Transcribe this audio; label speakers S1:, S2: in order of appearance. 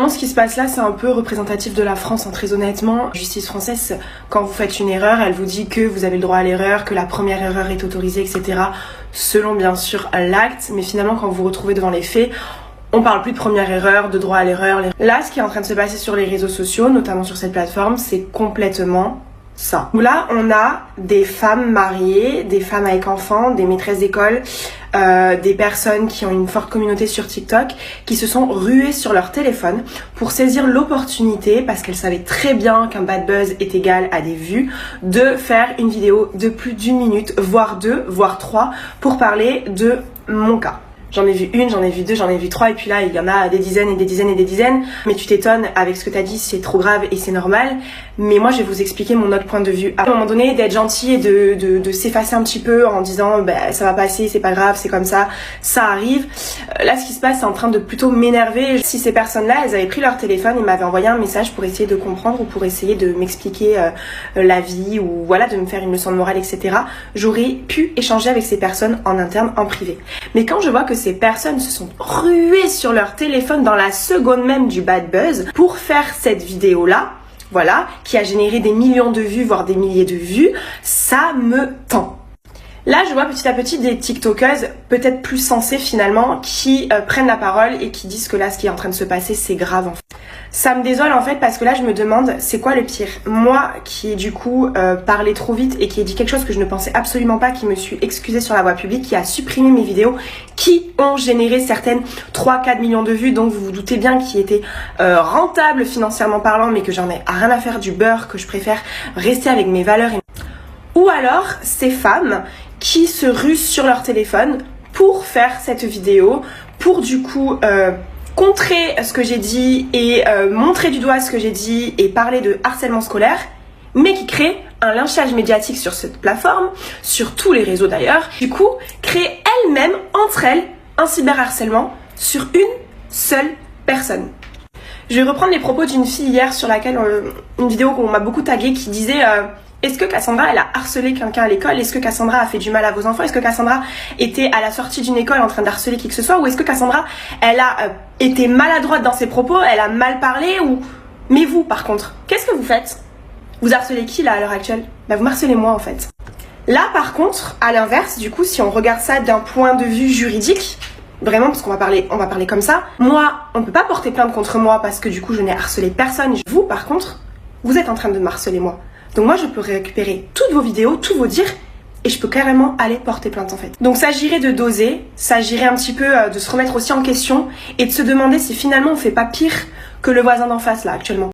S1: Finalement, ce qui se passe là, c'est un peu représentatif de la France, hein, très honnêtement. La justice française, quand vous faites une erreur, elle vous dit que vous avez le droit à l'erreur, que la première erreur est autorisée, etc. Selon, bien sûr, l'acte. Mais finalement, quand vous vous retrouvez devant les faits, on parle plus de première erreur, de droit à l'erreur. Là, ce qui est en train de se passer sur les réseaux sociaux, notamment sur cette plateforme, c'est complètement ça. Là, on a des femmes mariées, des femmes avec enfants, des maîtresses d'école, des personnes qui ont une forte communauté sur TikTok, qui se sont ruées sur leur téléphone pour saisir l'opportunité, parce qu'elles savaient très bien qu'un bad buzz est égal à des vues, de faire une vidéo de plus d'1 minute, voire 2, voire 3, pour parler de mon cas. J'en ai vu une, j'en ai vu 2, j'en ai vu 3 et puis là il y en a des dizaines et des dizaines et des dizaines. Mais tu t'étonnes avec ce que t'as dit, c'est trop grave et c'est normal. Mais moi je vais vous expliquer mon autre point de vue. À un moment donné, d'être gentil et de s'effacer un petit peu en disant bah, ça va passer, c'est pas grave, c'est comme ça arrive. Là ce qui se passe c'est en train de plutôt m'énerver. Si ces personnes-là elles avaient pris leur téléphone et m'avaient envoyé un message pour essayer de comprendre ou pour essayer de m'expliquer la vie ou voilà de me faire une leçon de morale etc. J'aurais pu échanger avec ces personnes en interne, en privé. Mais quand je vois que ces personnes se sont ruées sur leur téléphone dans la seconde même du bad buzz pour faire cette vidéo là, voilà, qui a généré des millions de vues, voire des milliers de vues, ça me tend. Là, je vois petit à petit des TikTokeuses peut-être plus sensées finalement qui prennent la parole et qui disent que là, ce qui est en train de se passer, c'est grave en fait. Ça me désole en fait parce que là, je me demande, c'est quoi le pire? Moi qui du coup parlais trop vite et qui ai dit quelque chose que je ne pensais absolument pas, qui me suis excusée sur la voie publique, qui a supprimé mes vidéos, qui ont généré certaines 3-4 millions de vues, donc vous vous doutez bien qui étaient rentables financièrement parlant, mais que j'en ai rien à faire du beurre, que je préfère rester avec mes valeurs. Ou alors ces femmes qui se rusent sur leur téléphone pour faire cette vidéo, pour du coup contrer ce que j'ai dit et montrer du doigt ce que j'ai dit et parler de harcèlement scolaire, mais qui créent un lynchage médiatique sur cette plateforme, sur tous les réseaux d'ailleurs, du coup créent elles-mêmes, entre elles, un cyberharcèlement sur une seule personne. Je vais reprendre les propos d'une fille hier sur laquelle, une vidéo qu'on m'a beaucoup taguée qui disait est-ce que Cassandra elle a harcelé quelqu'un à l'école? Est-ce que Cassandra a fait du mal à vos enfants? Est-ce que Cassandra était à la sortie d'une école en train d'harceler qui que ce soit? Ou est-ce que Cassandra elle a été maladroite dans ses propos? Elle a mal parlé ou... Mais vous par contre, qu'est-ce que vous faites? Vous harcelez qui là à l'heure actuelle? Bah vous harcelez moi en fait. Là par contre, à l'inverse, du coup si on regarde ça d'un point de vue juridique, vraiment parce qu'on va parler comme ça, moi on peut pas porter plainte contre moi parce que du coup je n'ai harcelé personne. Vous par contre, vous êtes en train de me harceler moi. Donc moi je peux récupérer toutes vos vidéos, tous vos dires et je peux carrément aller porter plainte en fait. Donc s'agirait de doser, s'agirait un petit peu de se remettre aussi en question et de se demander si finalement on fait pas pire que le voisin d'en face là actuellement.